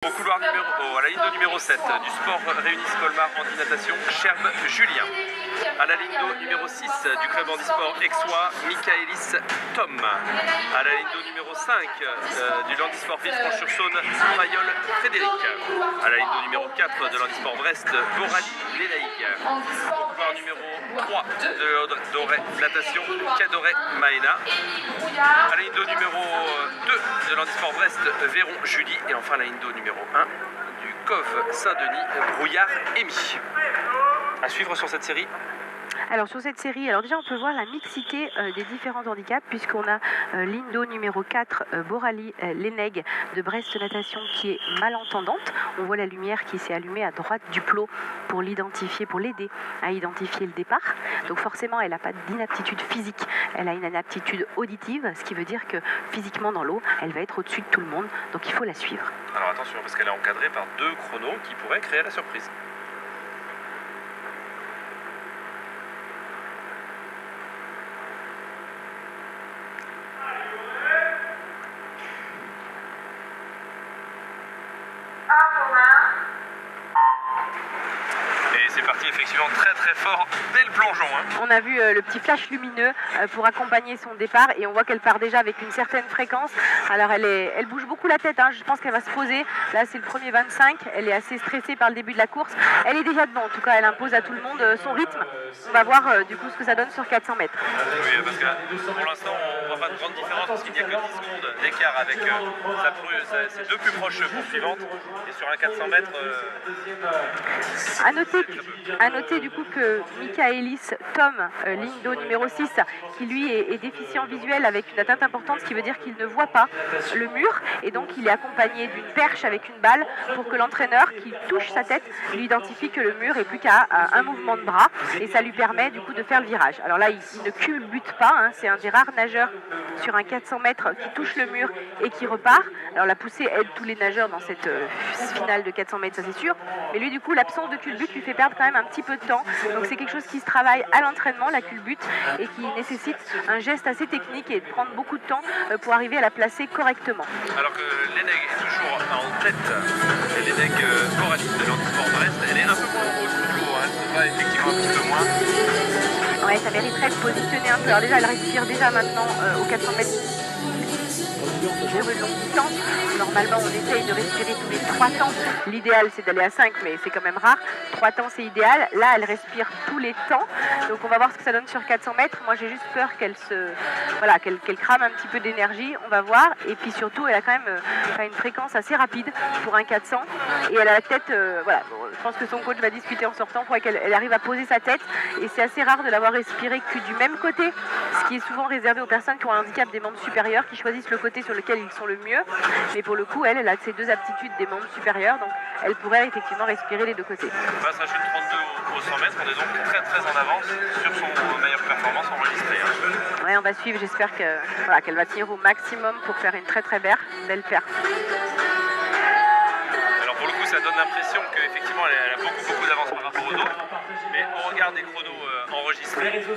Au couloir à la ligne de numéro 7 du Sport Réunis Colmar Anti-Natation, Cherbe Julien. À la ligne d'eau numéro 6 du club handisport Aixois, Michaelis Tom. À la ligne d'eau numéro 5 du handisport Villefranche-sur-Saône, Fayol Frédéric. À la ligne d'eau numéro 4 de l'handisport Brest, Borali Lénaïque. Au couloir numéro 3 de Doré Natation, Cadoré Maëna. À la ligne d'eau numéro 2 de l'handisport Brest, Véron Julie. Et enfin la ligne d'eau numéro 1 du COV Saint-Denis, Brouillard Amy. À suivre sur cette série. Alors sur cette série, alors déjà on peut voir la mixité des différents handicaps puisqu'on a ligne d'eau numéro 4, Borali Lénègue de Brest Natation qui est malentendante. On voit la lumière qui s'est allumée à droite du plot pour l'identifier, pour l'aider à identifier le départ. Donc forcément elle n'a pas d'inaptitude physique, elle a une inaptitude auditive, ce qui veut dire que physiquement dans l'eau, elle va être au-dessus de tout le monde, donc il faut la suivre. Alors attention parce qu'elle est encadrée par 2 chronos qui pourraient créer la surprise. Et c'est parti effectivement très fort dès le plongeon. On a vu le petit flash lumineux pour accompagner son départ et on voit qu'elle part déjà avec une certaine fréquence. Alors elle bouge beaucoup la tête, je pense qu'elle va se poser. Là c'est le premier 25, elle est assez stressée par le début de la course. Elle est déjà devant, en tout cas elle impose à tout le monde son rythme. On va voir du coup ce que ça donne sur 400 mètres. Oui, parce que pour l'instant on ne voit pas de grande différence parce qu'il n'y a que 10 secondes d'écart avec ses 2 plus proches poursuivantes. Et sur un 400 mètres... À noter du coup que Michaelis Tom, ligne d'eau numéro 6, qui lui est déficient visuel avec une atteinte importante, ce qui veut dire qu'il ne voit pas le mur et donc il est accompagné d'une perche avec une balle pour que l'entraîneur qui touche sa tête lui identifie que le mur est plus qu'à un mouvement de bras et ça lui permet du coup de faire le virage. Alors là il ne culbute pas, c'est un des rares nageurs sur un 400 mètres qui touche le mur et qui repart. Alors la poussée aide tous les nageurs dans cette finale de 400 mètres, ça c'est sûr, mais lui du coup l'absence de culbute lui fait perdre quand même un petit peu de temps, donc c'est quelque chose qui se travaille à l'entraînement, la culbute, et qui nécessite un geste assez technique et de prendre beaucoup de temps pour arriver à la placer correctement. Alors que Lénègue est toujours en tête, Lénègue Borali de l'handisport Brest, elle est un peu moins haut sur l'eau, elle se va effectivement un petit peu moins. Ouais, ça mériterait de positionner un peu. Alors déjà, elle respire déjà maintenant aux 400 mètres sur une longue distance. Normalement, on essaye de respirer tous les 3 temps. L'idéal, c'est d'aller à 5, mais c'est quand même rare. 3 temps, c'est idéal. Là, elle respire tous les temps. Donc, on va voir ce que ça donne sur 400 mètres. Moi, j'ai juste peur qu'elle crame un petit peu d'énergie. On va voir. Et puis surtout, elle a quand même une fréquence assez rapide pour un 400. Et elle a la tête, je pense que son coach va discuter en sortant pour qu'elle arrive à poser sa tête. Et c'est assez rare de l'avoir respiré que du même côté, ce qui est souvent réservé aux personnes qui ont un handicap des membres supérieurs, qui choisissent le côté sur lequel ils sont le mieux. Mais pour le coup, elle a ces 2 aptitudes des membres supérieurs, donc elle pourrait effectivement respirer les 2 côtés. Passage une 32 au 100 mètres, on est donc très en avance sur son meilleure performance enregistrée. Ouais, on va suivre, j'espère qu'elle va tenir au maximum pour faire une très belle perf. Alors pour le coup, ça donne l'impression qu'effectivement elle a beaucoup d'avance par rapport aux autres, mais au regard des chronos enregistrés, les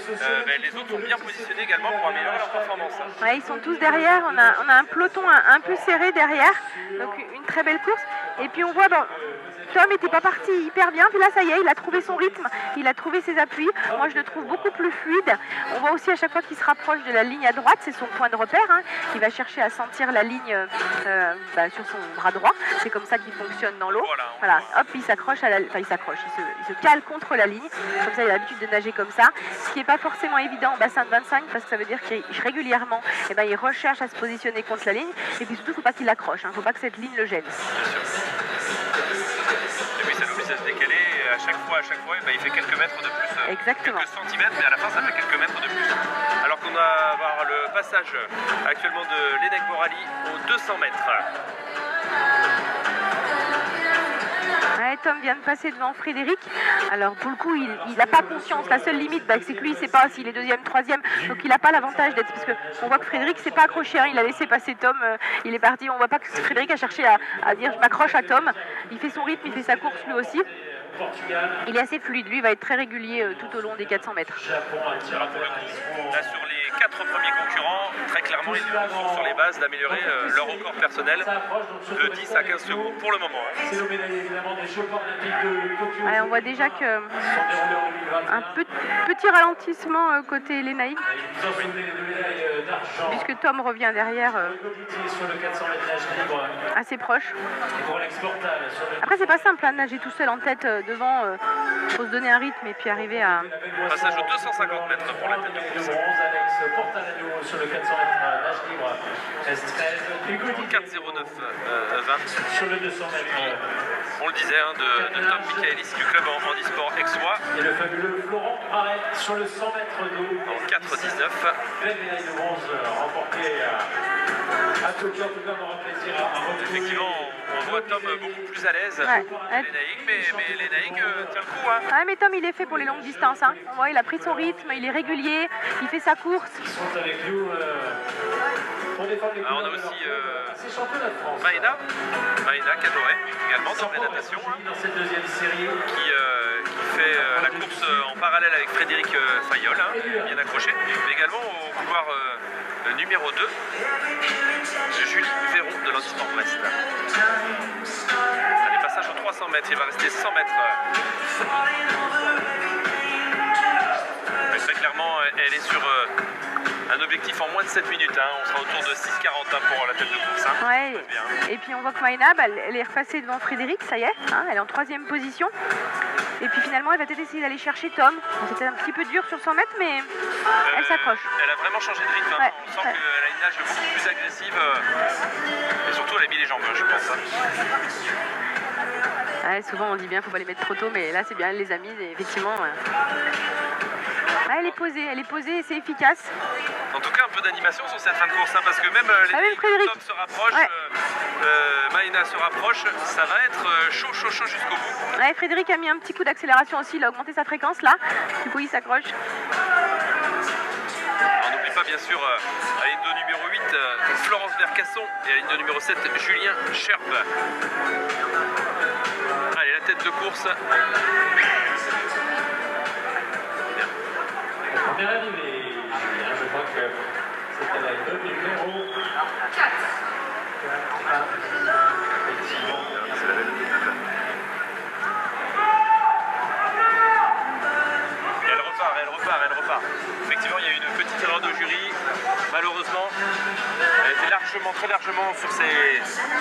autres sont bien positionnés également pour améliorer leur performance. Ouais, ils sont tous derrière, on a un peloton un peu serré derrière, donc une très belle course. Et puis on voit, Tom n'était pas parti hyper bien, puis là ça y est, il a trouvé son rythme, il a trouvé ses appuis. Moi je le trouve beaucoup plus fluide. On voit aussi à chaque fois qu'il se rapproche de la ligne à droite, c'est son point de repère, il va chercher à sentir la ligne sur son bras droit. C'est comme ça qu'il fonctionne dans l'eau. Voilà, hop, il s'accroche il se cale contre la ligne. Comme ça, il a l'habitude de nager comme ça. Ce qui n'est pas forcément évident en bassin de 25, parce que ça veut dire qu'il régulièrement, il recherche à se positionner contre la ligne. Et puis surtout, il ne faut pas qu'il l'accroche. Il ne faut pas que cette ligne le gêne. Et puis ça l'oblige à se décaler. Et à chaque fois, il fait quelques mètres de plus. Exactement. Quelques centimètres, mais à la fin, ça fait quelques mètres de plus. Alors qu'on va voir le passage actuellement de Lénègue Borali aux 200 mètres. Ouais, Tom vient de passer devant Frédéric. Alors pour le coup, il n'a pas conscience. La seule limite, c'est que lui, il ne sait pas s'il est 2e, 3e. Donc il n'a pas l'avantage d'être. Parce qu'on voit que Frédéric ne s'est pas accroché. Il a laissé passer Tom. Il est parti. On ne voit pas que Frédéric a cherché à dire je m'accroche à Tom. Il fait son rythme, il fait sa course lui aussi. Il est assez fluide. Lui, il va être très régulier tout au long des 400 mètres. Alors pour le coup, là sur les 4 premiers concurrents, très clairement, ils sont sur les bases d'améliorer leur record personnel de 10 à 15 secondes pour le moment. Ouais, on voit déjà que un petit ralentissement côté Lenaï, puisque Tom revient derrière assez proche. Après, c'est pas simple, hein, nager tout seul en tête devant. Faut se donner un rythme et puis arriver à... Passage aux 250 mètres pour la tête de course. Sur le 400 mètres nage libre, S13. 4,09 20. Sur le 200 mètres. On le disait, hein, de Tom Michaelis du club en handisport Aixois. Et le fabuleux Florent Marais sur le 100 mètres d'eau. En 4,19. Belle médaille de bronze remportée à Tokyo. En tout cas, on aura plaisir à retrouver. Effectivement, on voit Tom beaucoup plus à l'aise. Ouais. Mais Lenaïg tient le coup. Hein. Ouais, mais Tom, il est fait pour les longues distances. Hein. On voit, il a pris son rythme, il est régulier, il fait sa course. Ils sont avec nous pour défendre les on a aussi c'est championnat de France. Maïna Cadoré, également dans la natation, dans cette deuxième série. qui fait la course en parallèle avec Frédéric Fayol, hein, bien accroché, mais également au couloir numéro 2, Julie Véron de l'Handisport Brest. Allez, passage aux 300 mètres, il va rester 100 mètres. Mais très clairement, elle est sur un objectif en moins de 7 minutes. Hein. On sera autour de 6,40 pour la tête de course. Hein. Ouais. Et puis on voit que Maïna, elle est repassée devant Frédéric, ça y est, hein, elle est en 3e position. Et puis finalement, elle va peut-être essayer d'aller chercher Tom. C'était un petit peu dur sur 100 mètres, mais elle s'accroche. Elle a vraiment changé de rythme. Hein. Ouais, on sent qu'elle a une nage beaucoup plus agressive. Et surtout, elle a mis les jambes, je pense. Hein. Ouais, souvent on dit bien, faut pas les mettre trop tôt, mais là c'est bien, elle les a mises et effectivement. Elle est posée et c'est efficace. En tout cas, un peu d'animation sur cette fin de course, hein, parce que même les Tom se rapprochent, ouais. Maïna se rapproche, ça va être chaud jusqu'au bout. Ouais, Frédéric a mis un petit coup d'accélération aussi, il a augmenté sa fréquence là, du coup il s'accroche. On n'oublie pas bien sûr à la ligne de numéro 8, Florence Vercasson, et à la ligne de numéro 7, Julien Scherp. Allez, la tête de course. Première arrivée, je crois que c'était la ligne numéro 4. Effectivement. Elle repart. Effectivement, il y a eu une petite erreur de jury. Malheureusement, elle était très largement sur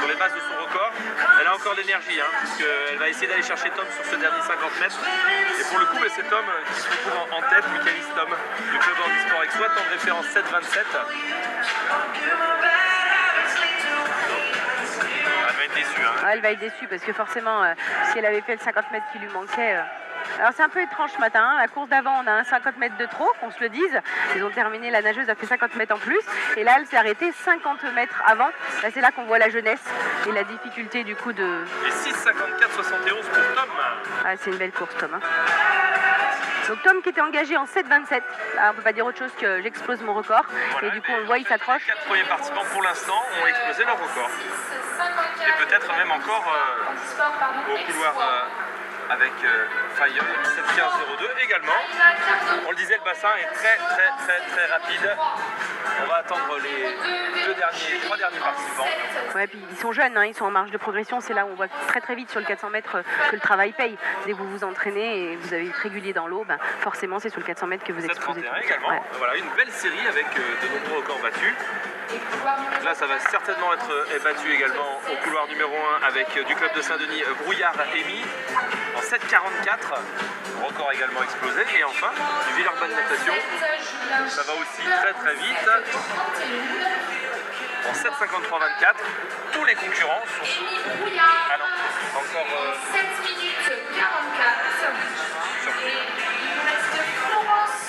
les bases de son record. Elle a encore l'énergie, hein, parce qu'elle va essayer d'aller chercher Tom sur ce dernier 50 mètres. Et pour le coup, c'est Tom qui se retrouve en tête, Michaelis Tom, du club handisport Aixois, temps de référence 7,27. Elle va être déçue. Hein. Ouais, elle va être déçue parce que forcément, si elle avait fait le 50 mètres qui lui manquait... Alors c'est un peu étrange ce matin, hein. La course d'avant on a un 50 mètres de trop, qu'on se le dise. Ils ont terminé, la nageuse a fait 50 mètres en plus. Et là elle s'est arrêtée 50 mètres avant. Là c'est là qu'on voit la jeunesse et la difficulté du coup de... Et 6,54,71 pour Tom. Ah, c'est une belle course Tom. Hein. Donc Tom qui était engagé en 7,27. Là on peut pas dire autre chose que j'explose mon record. Voilà, et du coup on le voit, il s'accroche. Les 4 premiers participants pour l'instant ont explosé leur record. Et peut-être même encore au couloir... avec Fayol, 7,15,02 également. On le disait, le bassin est très rapide. On va attendre les 3 derniers participants. Ouais, puis ils sont jeunes, hein, ils sont en marge de progression. C'est là où on voit très vite sur le 400 mètres que le travail paye. Dès que vous vous entraînez et vous avez été régulier dans l'eau, ben, forcément c'est sur le 400 mètres que vous explosez. 7,31 également. Ouais. Voilà, une belle série avec de nombreux records battus. Là, ça va certainement être battu également au couloir numéro 1 avec du club de Saint-Denis, Brouillard Amy, en 7,44. Record également explosé. Et enfin, du Villeurbanne Natation, ça va aussi très vite. En 7,53,24. Tous les concurrents sont... Ah non, encore... 7 minutes 44. Et il reste Florence.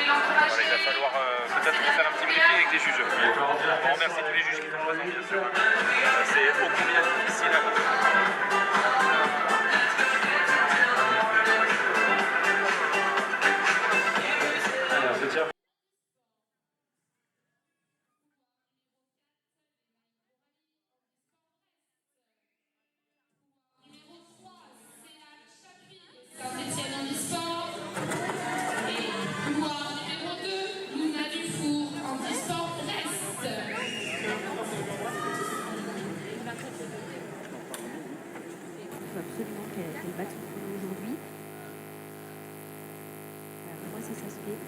Voilà, il va falloir peut-être faire un petit briefing avec les juges. On remercie tous les juges qui sont présents, bien sûr. C'est ô combien difficile. laisser ça se fait.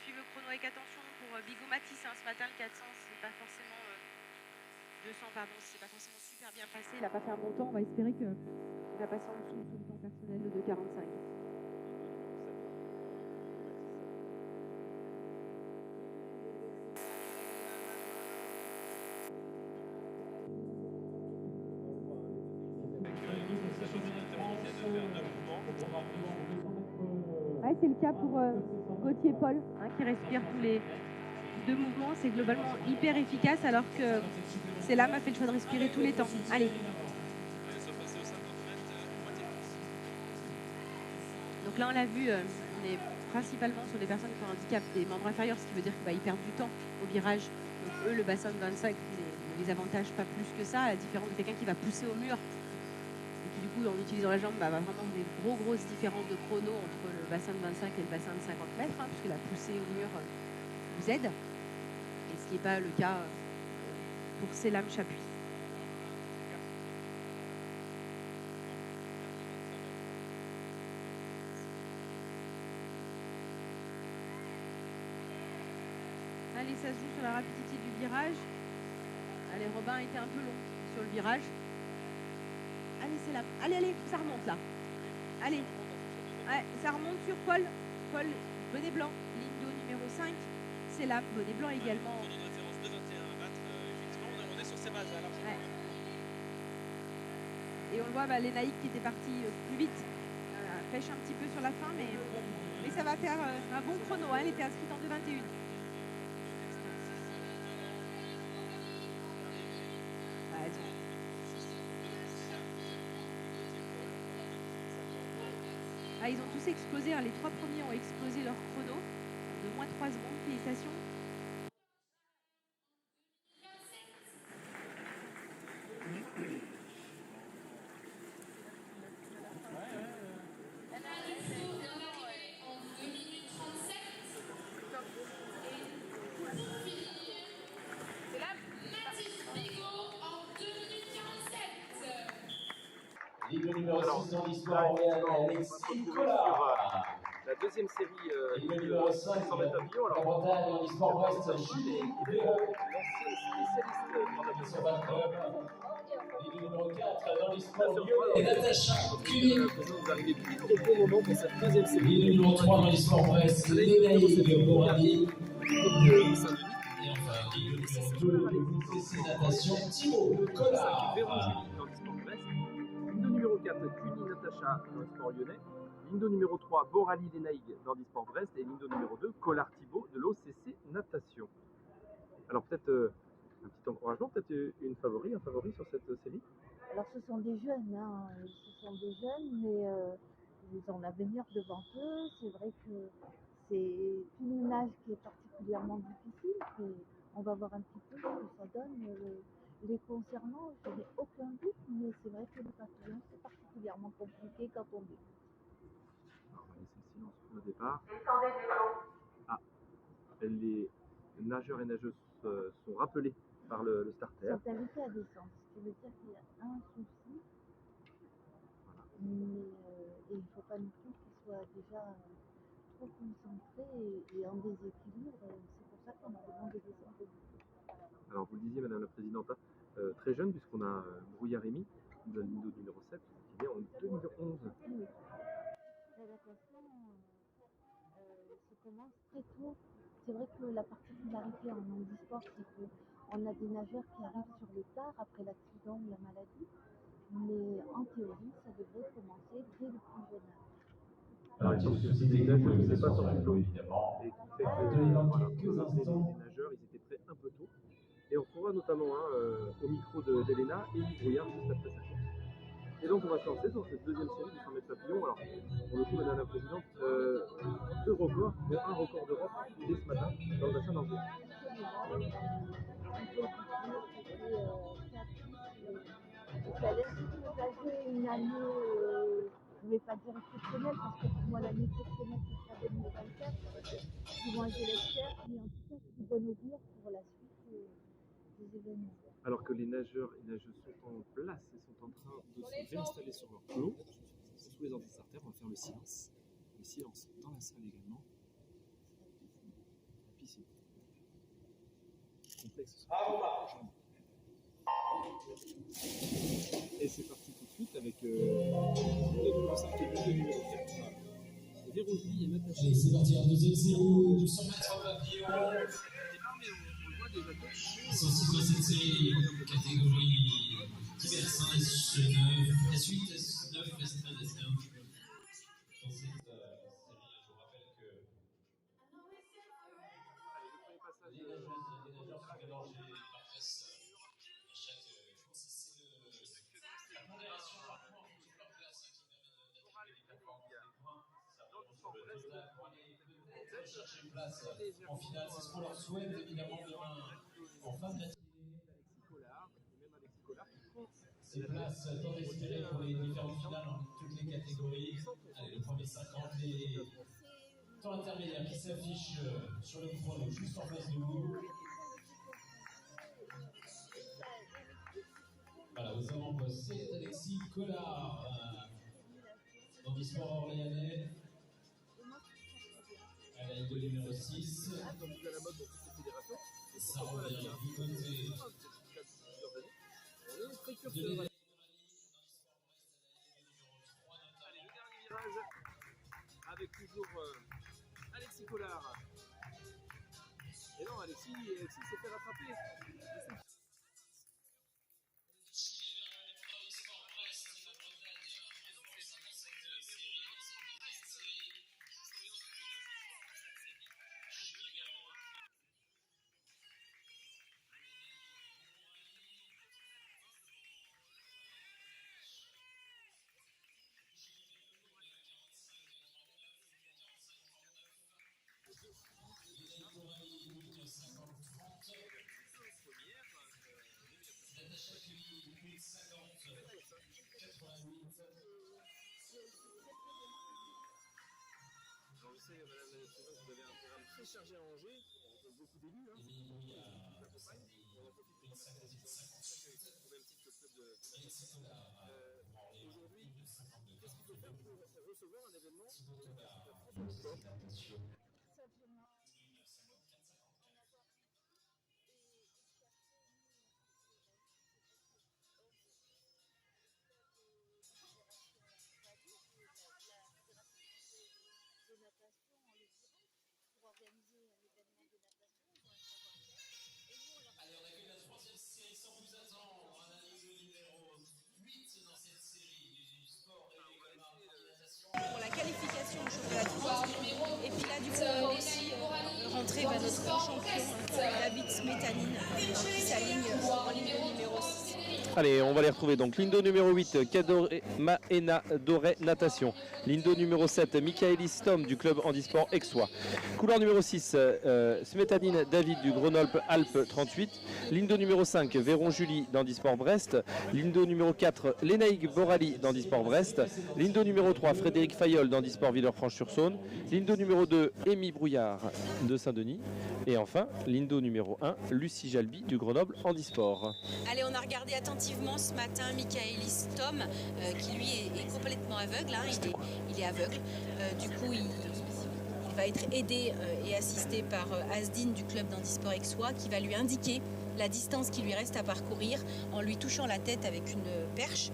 Suivre le chrono avec attention pour Bigot Matisse, hein, ce matin le 400 c'est pas forcément 200 pardon, c'est pas forcément super bien passé, il a pas fait un bon temps, on va espérer qu'il va passer en dessous sur le temps personnel de 2,45. Ouais, c'est le cas pour Gauthier Paul, hein, qui respire tous les 2 mouvements. C'est globalement hyper efficace alors que Selam a fait le choix de respirer tous les temps. Allez. Donc là, on l'a vu, on est principalement sur des personnes qui ont un handicap des membres inférieurs, ce qui veut dire qu'ils perdent du temps au virage. Donc eux, le bassin de 25 ne les avantage pas plus que ça, à la différence de quelqu'un qui va pousser au mur. Et qui du coup, en utilisant la jambe, va vraiment des grosses différences de chrono entre le bassin de 25 et le bassin de 50 mètres, hein, puisque la poussée au mur vous aide. Et ce qui n'est pas le cas pour Selam Chapuis. Allez, ça se joue sur la rapidité du virage. Allez, Robin était un peu long sur le virage. Allez, Selam. Allez, ça remonte là. Allez. Ouais, ça remonte sur Paul. Paul, bonnet blanc. Lindo numéro 5. Selam, bonnet blanc également. Ouais. Et on le voit, Lénaïque qui était parti plus vite. Pêche un petit peu sur la fin, mais ça va faire un bon chrono. Hein. Elle était inscrite en 2,21. Ah, ils ont tous explosé, hein. Les 3 premiers ont explosé leur chrono de moins 3 secondes. Félicitations. Ligue numéro 6 dans l'histoire, Alexis Collard. La deuxième série Numéro 5, la Bretagne dans l'histoire Brest, Julie Béraud. l'ancienne spécialiste en natation. Ligue numéro 4 dans l'histoire Lyonnais, Natacha Cuny. Vous arrivez pile au bon moment pour cette deuxième série. Ligue numéro 3 dans l'histoire Brest, Lénaïque Moradi. Et enfin, ligue numéro 2, CC Natation, Thibaut Collard. Ligne numéro 4, Cuny Natacha dans le sport lyonnais. Ligne numéro 3, Borali Lénaïgue dans le sport Brest. Et ligne numéro 2, Collard Thibaut de l'OCC Natation. Alors peut-être un petit encouragement, peut-être un favori sur cette série. Alors ce sont des jeunes, hein. Mais ils ont l'avenir devant eux. C'est vrai que c'est une nage qui est particulièrement difficile. Et on va voir un petit peu ce que ça donne. Les concernant, je n'ai aucun doute, mais c'est vrai que le papillon, c'est particulièrement compliqué quand on débute. Alors, on va laisser le silence au départ. Ah, les nageurs et nageuses sont rappelés par le starter. Ils sont invités à descendre, ce qui veut dire qu'il y a un souci. pas non plus qu'ils soient déjà trop concentrés et en déséquilibre. C'est pour ça qu'on a demandé des aides. Alors vous le disiez Madame la Présidente, très jeune puisqu'on a Brouillard Rémy, de la ligne numéro 7, qui est né en 2011. Oui. L'adaptation se commence très tôt. C'est vrai que la particularité en handisport, c'est qu'on a des nageurs qui arrivent sur le tard après l'accident ou la maladie, mais en théorie, ça devrait commencer dès le plus jeune âge. Alors, il y a une société que vous pouvez vous asseoir sur un lot, évidemment. Et qui fait que Donnez-nous voilà, quelques instants. les nageurs, ils étaient prêts un peu tôt. Et on retrouvera notamment au micro d'Elena et Brouillard juste après sa course. Et donc on va se lancer sur cette deuxième série du 100 mètres papillon. Alors pour le coup, Madame la Présidente, 2 records, dont un record d'Europe dès ce matin dans le bassin d'Angers. Ça laisse présager une année, je ne vais pas dire exceptionnelle, parce que pour moi l'année exceptionnelle ce sera 2024. Du moins je l'espère, mais en tout cas c'est bon augure pour la suite des événements. Alors que les nageurs et nageuses sont en place et sont en train de se réinstaller sur leur flot, sous les antistartères, on va faire le silence. Le silence dans la salle également. La piscine. Complexe. Et c'est parti tout de suite avec le numéro 5 et le numéro 4. Véronique et Natacha. Allez, c'est parti, la deuxième série du 100 mètres papillon. Sensible à cette série, catégorie diverses, S9, S8, S9, S13, S15. Dans cette série, je vous rappelle que les nageuses et les nageurs sont mélangés parfaits à chaque course. C'est la pondération par point en fonction de leur place qui donne les plateformes des points. Ça remonte sur le total pour aller peut-être chercher une place en finale. C'est ce qu'on leur souhaite évidemment demain en fin de matinée. Ces places tant espérées pour les différentes finales en toutes les catégories. Allez, le premier 50, les temps intermédiaires qui s'affichent sur le chrono juste en face de vous. Voilà, aux avant-postes, c'est Alexis Collard, dans l'e-sport orléanais. À la ligne de numéro 6. Ça revient du côté de l'élève. Avec toujours Alexis Collard. Et non, Alexis s'est fait rattraper. Natacha Kelly, 50, 88. Alors, je sais, Madame la Présidente, vous avez un programme très chargé à Angers, beaucoup d'élus. Hein. Au même titre que le club de. Aujourd'hui, qu'est-ce qu'il faut faire pour recevoir un événement de natation en l'occurrence, pour organiser un événement de natation, on doit savoir faire. Et nous, on leur... Allez, on accueille la troisième série sans vous attendre. On a le numéro 8 dans cette série du sport et de natation. Pour la qualification au championnat de France. Et puis là, du coup, on va aussi rentrer notre champion, David Smetanine, qui s'aligne en ligne numéro 6. Allez, on va les retrouver. Donc, Lindo numéro 8, Kadoré Maena Doré Natation. Lindo numéro 7, Michaelis Tom du club handisport Aixois. Couleur numéro 6, Smetanine David du Grenoble Alpes 38. Lindo numéro 5, Véron Julie d'Handisport Brest. Lindo numéro 4, Lénaïque Borali d'Handisport Brest. Lindo numéro 3, Frédéric Fayol d'Handisport Villers-Franche-sur-Saône. Lindo numéro 2, Amy Brouillard de Saint-Denis. Et enfin, l'Indo numéro 1, Lucie Jalby du Grenoble Handisport. Allez, on a regardé attentivement ce matin Michaelis Tom, qui lui est complètement aveugle, hein, il est aveugle. Du coup, il va être aidé et assisté par Asdine du club d'handisport aixois qui va lui indiquer la distance qui lui reste à parcourir en lui touchant la tête avec une perche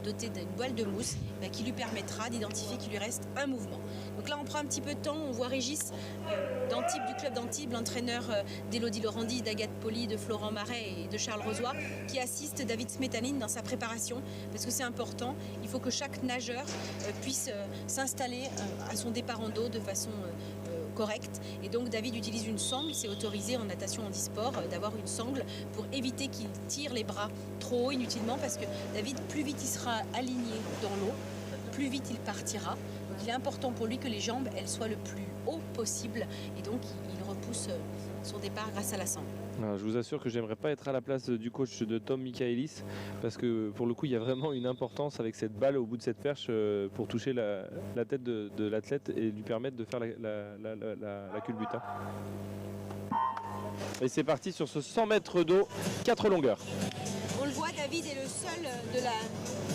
dotée d'une boîle de mousse qui lui permettra d'identifier qu'il lui reste un mouvement. Donc là on prend un petit peu de temps, on voit Régis d'Antibes, du club d'Antibes, l'entraîneur d'Élodie Laurandi, d'Agathe Poli, de Florent Marais et de Charles Rosoy qui assiste David Smetanine dans sa préparation parce que c'est important, il faut que chaque nageur puisse s'installer à son départ en dos de façon correcte. Et donc David utilise une sangle, c'est autorisé en natation handisport d'avoir une sangle pour éviter qu'il tire les bras trop haut inutilement parce que David, plus vite il sera aligné dans l'eau, plus vite il partira. Donc il est important pour lui que les jambes elles soient le plus haut possible et donc il repousse son départ grâce à la sangle. Alors, je vous assure que j'aimerais pas être à la place du coach de Tom Michaelis parce que pour le coup il y a vraiment une importance avec cette balle au bout de cette perche pour toucher la tête de l'athlète et lui permettre de faire la culbute. Hein. Et c'est parti sur ce 100 mètres d'eau, 4 longueurs. On le voit, David est le seul de la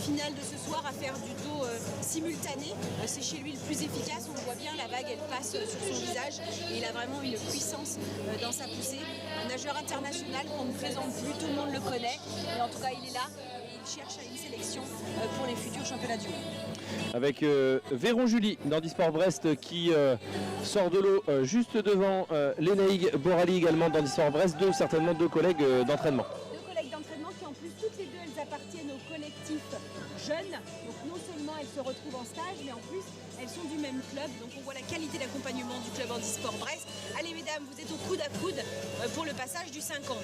finale de ce soir à faire du dos simultané. C'est chez lui le plus efficace, on le voit bien, la vague elle passe sur son visage et il a vraiment une puissance dans sa poussée. Un nageur international qu'on ne présente plus, tout le monde le connaît, mais en tout cas il est là et il cherche une sélection pour les futurs championnats du monde. Avec Véron Julie d'Handisport Brest qui sort de l'eau juste devant Lénaïg Borali également d'Handisport Brest, certainement deux collègues d'entraînement. Deux collègues d'entraînement qui en plus toutes les deux elles appartiennent au collectif jeune. Donc non seulement elles se retrouvent en stage, mais en plus elles sont du même club. Donc on voit la qualité d'accompagnement du club Handisport Brest. Allez mesdames, vous êtes au coude à coude pour le passage du 50.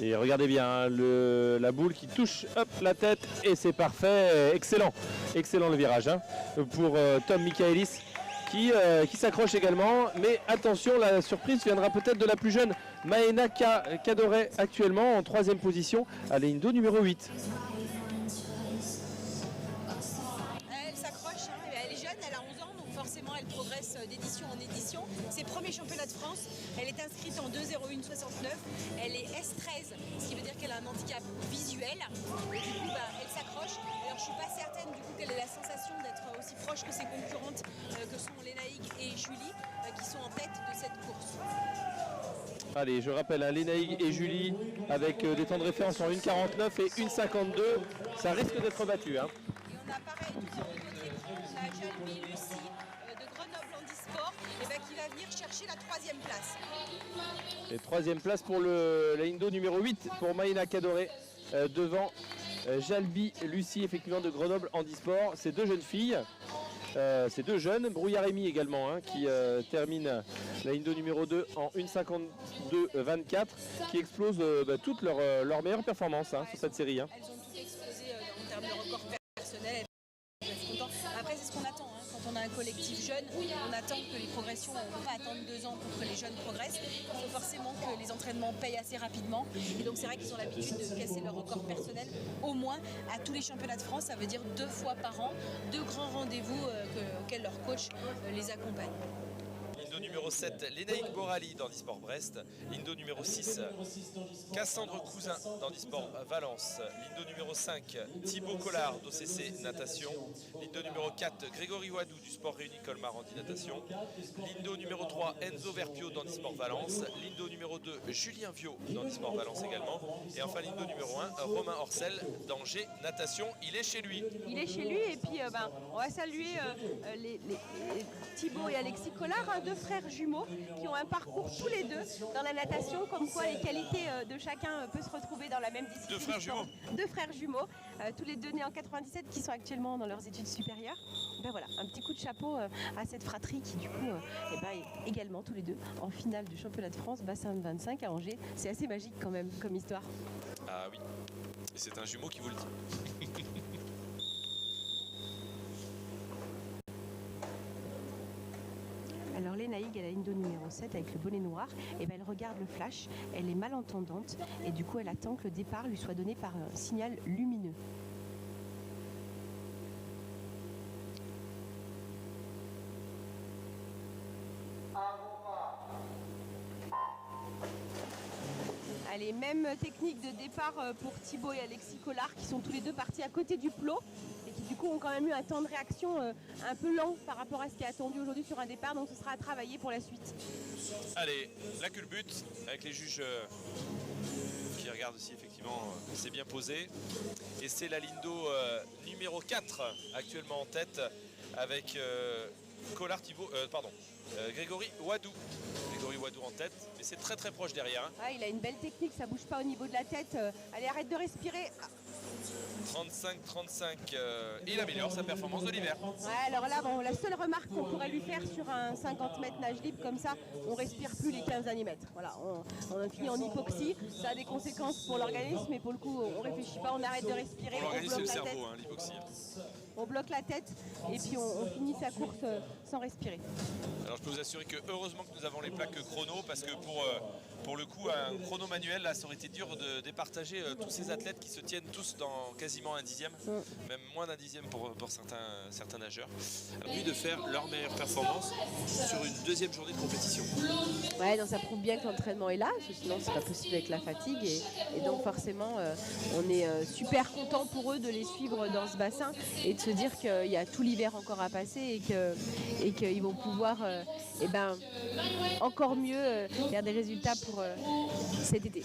Et regardez bien hein, la boule qui touche la tête et c'est parfait, excellent le virage hein, pour Tom Michaelis qui s'accroche également, mais attention, la surprise viendra peut-être de la plus jeune Maëna Kadoré actuellement en 3e position à l'Indo numéro 8. Elle s'accroche, hein, elle est jeune, elle a 11 ans, donc forcément elle progresse d'édition en édition. C'est le premier championnat de France, elle est inscrite en 2,01,69, elle est S13, ce qui veut dire qu'elle a un handicap visuel, et du coup elle s'accroche. Alors je suis pas certaine du coup qu'elle ait la sensation d'être aussi proche que ses concurrentes que sont Lénaïg et Julie, qui sont en tête de cette course. Allez, je rappelle, hein, Lénaïg et Julie avec des temps de référence en 1,49 et 1,52, ça risque d'être battu. Hein. Et on a pareil, tout sur le côté écran, on a Jalby Lucie de Grenoble Handisport qui va venir chercher la 3e place. Et 3e place pour l'Indo numéro 8 pour Maëna Kadoré devant Jalby Lucie effectivement de Grenoble Handisport. Ces deux jeunes filles, ces deux jeunes, Brouillard-Rémy également hein, qui termine l'Indo numéro 2 en 1,52,24 qui explose toutes leurs meilleures performances hein, sur cette série. Hein. Elles ont toutes explosé en termes de records personnels. Après c'est ce qu'on attend, hein. Quand on a un collectif jeune, on attend que les progressions, on ne peut pas attendre 2 ans pour que les jeunes progressent. Il faut forcément que les entraînements payent assez rapidement. Et donc c'est vrai qu'ils ont l'habitude de casser leur record personnel au moins à tous les championnats de France. Ça veut dire 2 fois par an, 2 grands rendez-vous auxquels leur coach les accompagne. Indo numéro 7, Lénaïg Borali d'Handisport Brest. Indo numéro 6, Cassandre Cousin d'Handisport Valence. Indo numéro 5, Thibaut Collard d'OCC Natation. Indo numéro 4, Grégory Wadou du Sport Réuni Colmar Handi Natation. Indo numéro 3, Enzo Verpio d'Handisport Valence. Indo numéro 2, Julien Viau d'Handisport Valence également. Et enfin l'Indo numéro 1, Romain Orcel d'Angers Natation. Il est chez lui. Il est chez lui et puis on va saluer les Thibaut et Alexis Collard, hein, deux frères jumeaux qui ont un parcours tous les deux dans la natation, comme quoi les qualités de chacun peuvent se retrouver dans la même discipline. Deux frères jumeaux, tous les deux nés en 97 qui sont actuellement dans leurs études supérieures. Ben voilà, un petit coup de chapeau à cette fratrie qui du coup est également tous les deux en finale du championnat de France bassin de 25 à Angers. C'est assez magique quand même comme histoire. Ah oui, et c'est un jumeau qui vous le dit. Alors Lénaïg, elle a l'Indo numéro 7 avec le bonnet noir, et elle regarde le flash, elle est malentendante et du coup elle attend que le départ lui soit donné par un signal lumineux. Allez, même technique de départ pour Thibaut et Alexis Collard qui sont tous les deux partis à côté du plot et qui du coup ont quand même eu un temps de réaction un peu lent par rapport à ce qui est attendu aujourd'hui sur un départ, donc ce sera à travailler pour la suite. Allez, la culbute avec les juges qui regardent aussi effectivement, c'est bien posé. Et c'est la Lindo numéro 4 actuellement en tête avec Collard Thibaut, Grégory Wadou. Grégory Wadou en tête, mais c'est très très proche derrière. Hein. Ah, il a une belle technique, ça bouge pas au niveau de la tête. Allez, arrête de respirer. 35-35, il améliore sa performance de l'hiver. Ouais, alors là, bon, la seule remarque qu'on pourrait lui faire sur un 50 mètres nage libre comme ça, on respire plus les 15 derniers mètres. Voilà, on finit en hypoxie, ça a des conséquences pour l'organisme, mais pour le coup, on réfléchit pas, on arrête de respirer. Pour l'organisme, c'est le la cerveau, hein, l'hypoxie. On bloque la tête et puis on finit sa course sans respirer. Alors je peux vous assurer que heureusement que nous avons les plaques chrono, parce que pour le coup, un chrono manuel, là, ça aurait été dur de départager tous ces athlètes qui se tiennent tous dans quasiment un dixième, même moins d'un dixième pour certains nageurs. Lui de faire leur meilleure performance sur une deuxième journée de compétition. Ouais, donc ça prouve bien que l'entraînement est là, parce que sinon c'est pas possible avec la fatigue et donc forcément on est super content pour eux de les suivre dans ce bassin et de se dire qu'il y a tout l'hiver encore à passer et qu'ils vont pouvoir encore mieux faire des résultats pour cet été.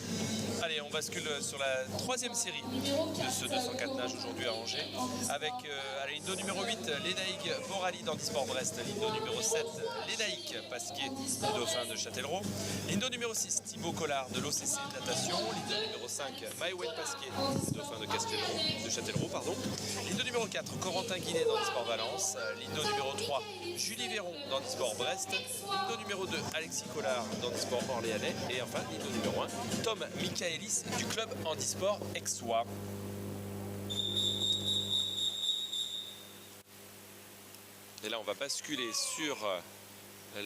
Allez, on bascule sur la troisième série de ce 204 nages aujourd'hui à Angers avec à la Lindo numéro 8, Lénaïque Borali d'Handisport Brest, Lindo numéro 7, Lénaïque Pasquier du Dauphin de Châtellerault, Lindo numéro 6, Thibaut Collard de l'OCC Natation, Lindo numéro 5, Maïwen Pasquier du Dauphin de Châtellerault, Lindo numéro 4, Corentin Guinet d'Handisport Valence, Lindo numéro 3, Julie Véron d'Handisport Brest, Lindo numéro 2, Alexis Collard d'Handisport Orléanais et enfin Lindo numéro 1, Tom Michaelis du club Handisport Aixois. Et là on va basculer sur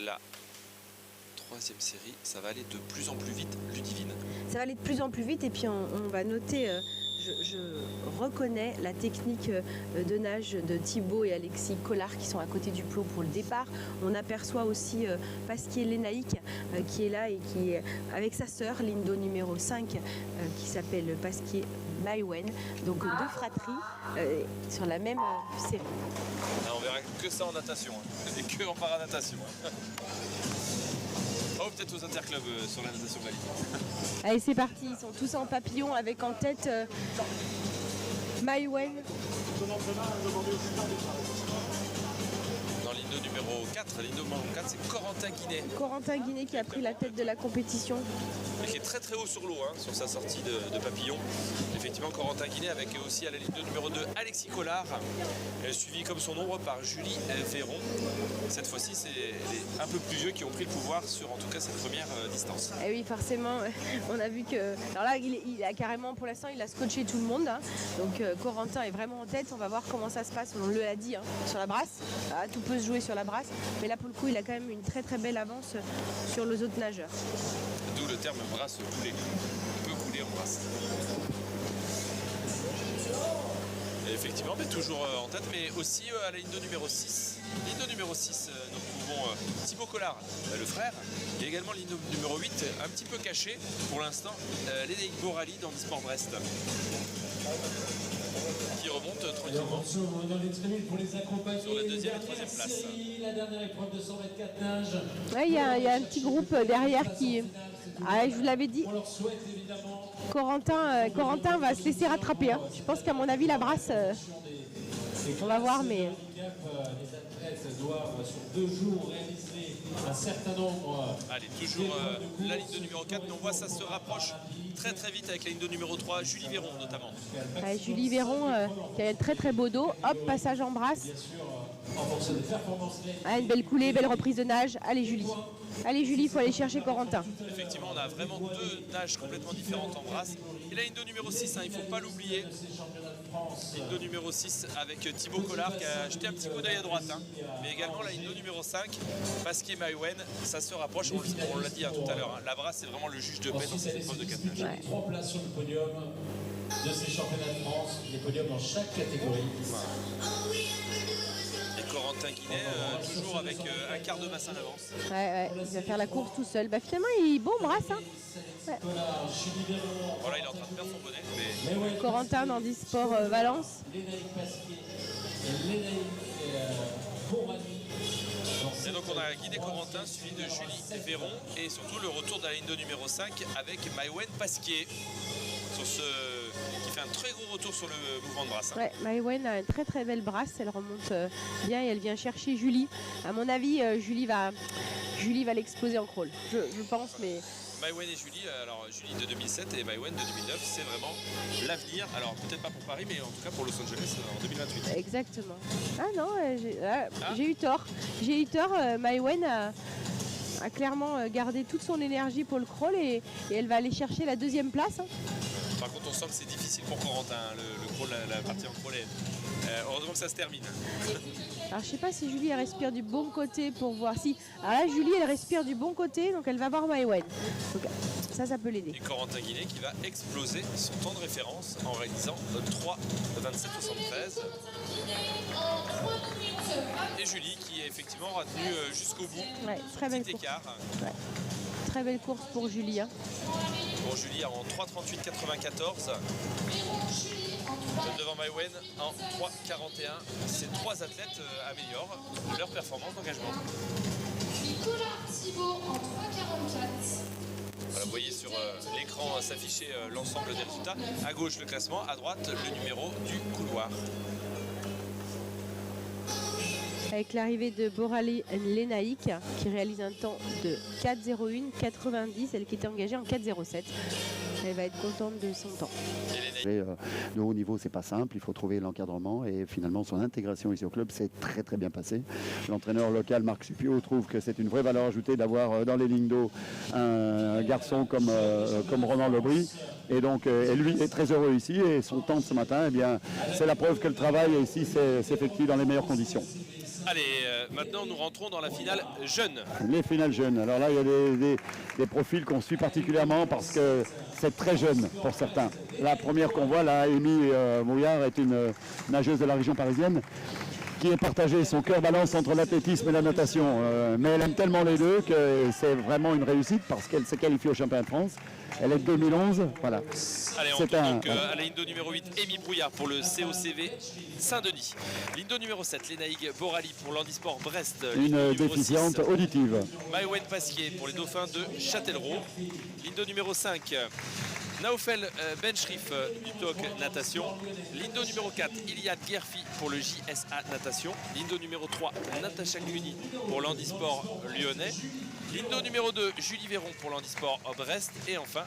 la troisième série, ça va aller de plus en plus vite, Ludivine. Ça va aller de plus en plus vite et puis on va noter, je reconnais la technique de nage de Thibaut et Alexis Collard qui sont à côté du plot pour le départ. On aperçoit aussi Pasquier Lénaïque qui est là et qui est avec sa sœur, Lindo numéro 5, qui s'appelle Pasquier Maïwen. Donc deux fratries sur la même série. Ah, on verra que ça en natation, hein. Et que en paranatation. Oh, peut-être aux interclubs sur la natation valide. Allez, c'est parti, ils sont tous en papillon avec en tête Maïwen. Dans Lindo numéro 4, Lindo numéro 4, c'est Corentin Guinet. Corentin Guinet qui a pris la tête de la compétition. Et qui est très très haut sur l'eau, hein, sur sa sortie de papillon. Effectivement, Corentin Guinet avec aussi à la ligne numéro 2 Alexis Collard, suivi comme son ombre par Julie Véron. Cette fois-ci, c'est les un peu plus vieux qui ont pris le pouvoir sur en tout cas cette première distance. Et oui, forcément, on a vu que... Alors là, il a carrément, pour l'instant, il a scotché tout le monde. Hein. Donc Corentin est vraiment en tête. On va voir comment ça se passe. On le l'a dit, hein, sur la brasse. Ah, tout peut se jouer sur la brasse. Mais là, pour le coup, il a quand même une très très belle avance sur les autres nageurs. D'où le terme brasse coulée. On peut couler en brasse. Et effectivement, mais toujours en tête, mais aussi à la Lindo numéro 6. Lindo numéro 6, nous trouvons Thibaut Collard, le frère, et également Lindo numéro 8, un petit peu caché pour l'instant, Lénaïque Borali d'Handisport Brest. Qui remonte tranquillement dans les tribunes pour les accompagner. Sur la deuxième et troisième place. La dernière épreuve de 100 mètres 4 nages. Ouais, il y a un petit groupe derrière qui... Ah, je vous l'avais dit. On leur souhaite évidemment. Corentin va se laisser rattraper. Hein. Je pense qu'à mon avis, la brasse, on va voir, mais... Les athlètes doivent sur 2 jours réaliser un certain nombre. Allez, toujours la ligne de numéro 4, mais on voit ça se rapproche très très vite avec la ligne de numéro 3, Julie Véron notamment. Ouais, Julie Véron qui a un très très beau dos. Hop, passage en brasse. Ah, une belle coulée, belle reprise de nage. Allez Julie. Allez Julie, il faut aller chercher Corentin. Effectivement, on a vraiment 2 nages complètement différentes en brasse. Et la ligne de numéro 6, hein, il ne faut pas l'oublier. Ligne de numéro 6 avec Thibaut Collard qui a jeté un petit coup d'œil à droite. Hein. Mais également la ligne de numéro 5, Pasquier Maïwen, ça se rapproche, on l'a dit hein, tout à l'heure. Hein. La brasse, c'est vraiment le juge de paix dans cette épreuve de 4 nages. Ouais. 3 places sur le podium de ces championnats de France, des podiums dans chaque catégorie. Voilà. Et Corentin Guinet, toujours avec un quart de bassin d'avance. Ouais, il va faire la course tout seul. Bah, finalement, il est bon brasse. Hein. Voilà, il est en train de perdre son bonnet. Mais... Corentin dans Disport Valence. Et donc on a guidé Corentin, suivi de Julie Véron et surtout le retour de la ligne de numéro 5 avec Maïwen Pasquier qui fait un très gros retour sur le mouvement de brasse. Ouais, Maïwen a une très très belle brasse, elle remonte bien et elle vient chercher Julie. À mon avis, Julie va l'exploser en crawl, je pense, mais... Maïwen et Julie, alors Julie de 2007 et Maïwen de 2009, c'est vraiment l'avenir. Alors peut-être pas pour Paris, mais en tout cas pour Los Angeles en 2028. Exactement. Ah non, j'ai eu tort. J'ai eu tort. Maïwen a clairement gardé toute son énergie pour le crawl et elle va aller chercher la 2e place. Hein. Par contre, on sent que c'est difficile pour Corentin, le crawl, la partie en crawl. Heureusement que ça se termine. Alors je sais pas si Julie elle respire du bon côté pour voir si. Alors là Julie elle respire du bon côté donc elle va voir Maïwen. Donc ça peut l'aider. Et Corentin Guinet qui va exploser son temps de référence en réalisant 3:27:73. Et Julie qui est effectivement retenue jusqu'au bout. Ouais, très belle course. Écart. Ouais. Très belle course pour Julie. Hein. Pour Julie en 3:38:94. Devant Maïwen en 3:41. Ces 3 athlètes améliorent leur performance d'engagement. Nicolas Thibault en 3:44. Voilà, vous voyez sur l'écran s'afficher l'ensemble des résultats. À gauche le classement, à droite le numéro du couloir. Avec l'arrivée de Borali Lenaïk qui réalise un temps de 4:01:90, elle qui était engagée en 4:07. Elle va être contente de son temps. De haut niveau, c'est pas simple, il faut trouver l'encadrement et finalement son intégration ici au club s'est très très bien passée. L'entraîneur local Marc Supio trouve que c'est une vraie valeur ajoutée d'avoir dans les lignes d'eau un garçon comme Ronan Lebris. Et donc, et lui est très heureux ici et son temps de ce matin, eh bien, c'est la preuve que le travail ici s'effectue dans les meilleures conditions. Allez, maintenant nous rentrons dans la finale jeune. Les finales jeunes. Alors là, il y a des profils qu'on suit particulièrement parce que c'est très jeune pour certains. La première qu'on voit, là, Amy Mouillard, est une nageuse de la région parisienne qui est partagée. Son cœur balance entre l'athlétisme et la natation. Mais elle aime tellement les deux que c'est vraiment une réussite parce qu'elle s'est qualifiée au championnat de France. Elle est de 2011, voilà. Allez, on tourne donc à la ligne d'eau numéro 8, Amy Brouillard pour le COCV Saint-Denis. Ligne d'eau numéro 7, Lénaïg Borali pour l'Handisport Brest. Une déficiente 6, auditive. Maïwen Pasquier pour les Dauphins de Châtellerault. Ligne d'eau numéro 5, Naoufel Benchrif du TOC Natation. Ligne d'eau numéro 4, Iliad Guerfi pour le JSA Natation. Ligne d'eau numéro 3, Natacha Cluny pour l'Handisport Lyonnais. Ligne d'eau numéro 2, Julie Véron pour l'Handisport Brest. Et enfin,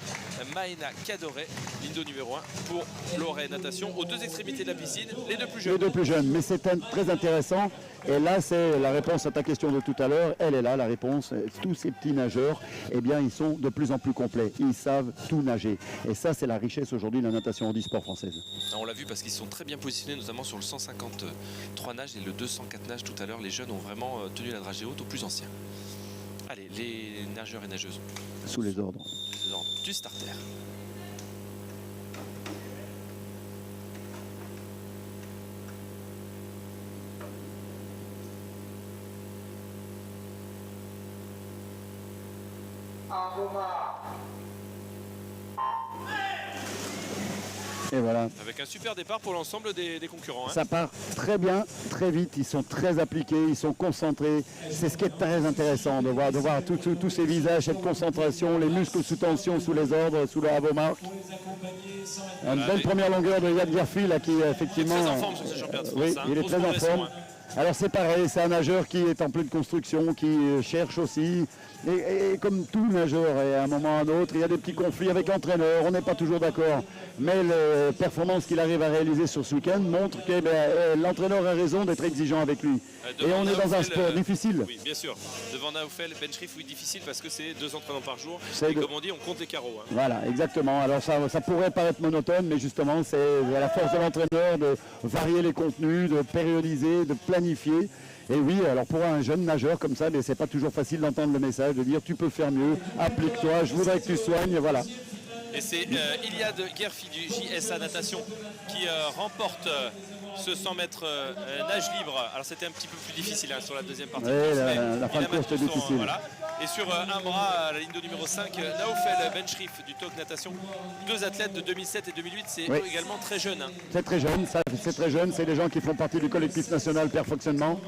Maëna Cadoré, ligne d'eau numéro 1 pour Lorraine Natation. Aux 2 extrémités de la piscine, les 2 plus jeunes. Les 2 plus jeunes, mais c'est très intéressant. Et là, c'est la réponse à ta question de tout à l'heure. Elle est là, la réponse. Tous ces petits nageurs, eh bien, ils sont de plus en plus complets. Ils savent tout nager. Et ça, c'est la richesse aujourd'hui de la natation handisport française. On l'a vu parce qu'ils sont très bien positionnés, notamment sur le 153 nages et le 204 nages tout à l'heure. Les jeunes ont vraiment tenu la dragée haute aux plus anciens. Allez, les nageurs et nageuses. Sous les ordres. Les ordres du starter. Et voilà. Avec un super départ pour l'ensemble des concurrents. Ça part très bien, très vite, ils sont très appliqués, ils sont concentrés. C'est ce qui est très intéressant de voir tous ces visages, cette concentration, les muscles sous tension, sous les ordres, sous le Avomark. Une belle première longueur de Yad Guerfi là qui effectivement. Il est très en forme sur ces championnats de France. Oui, il est très en forme. Alors c'est pareil, c'est un nageur qui est en pleine construction, qui cherche aussi. Et comme tout nageur, et à un moment ou à un autre, il y a des petits conflits avec l'entraîneur, on n'est pas toujours d'accord. Mais la performance qu'il arrive à réaliser sur ce week-end montre que l'entraîneur a raison d'être exigeant avec lui. Et on est dans un sport difficile. Oui, bien sûr. Devant Naoufel, Benchrif, oui, difficile parce que c'est 2 entraînements par jour. Et comme on dit, on compte les carreaux. Hein. Voilà, exactement. Alors ça pourrait paraître monotone, mais justement, c'est la force de l'entraîneur de varier les contenus, de périodiser, de planifier. Et oui, alors pour un jeune nageur comme ça, c'est pas toujours facile d'entendre le message, de dire tu peux faire mieux, applique-toi, je voudrais que tu soignes, voilà. Et c'est Iliad Guerfi du JSA Natation qui remporte ce 100 mètres nage libre. Alors c'était un petit peu plus difficile sur la deuxième partie. Oui, la fin de course était difficile. Voilà. Et sur un bras, à la ligne de numéro 5, Naoufel Benchrif du TOC Natation. 2 athlètes de 2007 et 2008, c'est également très jeune. C'est très jeune, c'est très jeune. C'est des gens qui font partie du collectif national Perfectionnement.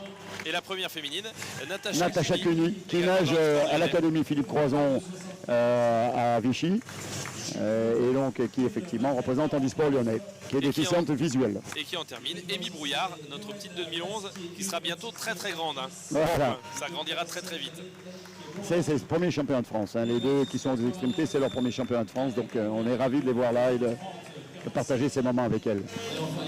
Et la première féminine, Natacha Cuny, qui nage à l'Académie Philippe Croison à Vichy. Et donc qui effectivement représente Handisport Lyonnais, qui est déficiente visuelle. Et qui en termine, Amy Brouillard, notre petite de 2011, qui sera bientôt très très grande. Hein. Voilà. Ça grandira très très vite. C'est le premier championnat de France. Hein. Les deux qui sont aux extrémités, c'est leur premier championnat de France. Donc on est ravis de les voir là et de partager ces moments avec elles.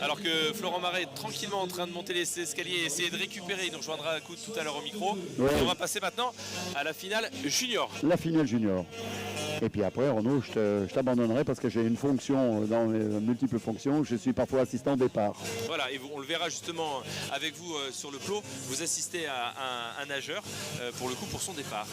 Alors que Florent Marais est tranquillement en train de monter les escaliers et essayer de récupérer, il nous rejoindra un coup tout à l'heure au micro. Ouais. On va passer maintenant à la finale junior. La finale junior. Et puis après, Renaud, je t'abandonnerai parce que j'ai une fonction dans mes multiples fonctions. Je suis parfois assistant départ. Voilà, et on le verra justement avec vous sur le plot. Vous assistez à un nageur, pour le coup, pour son départ.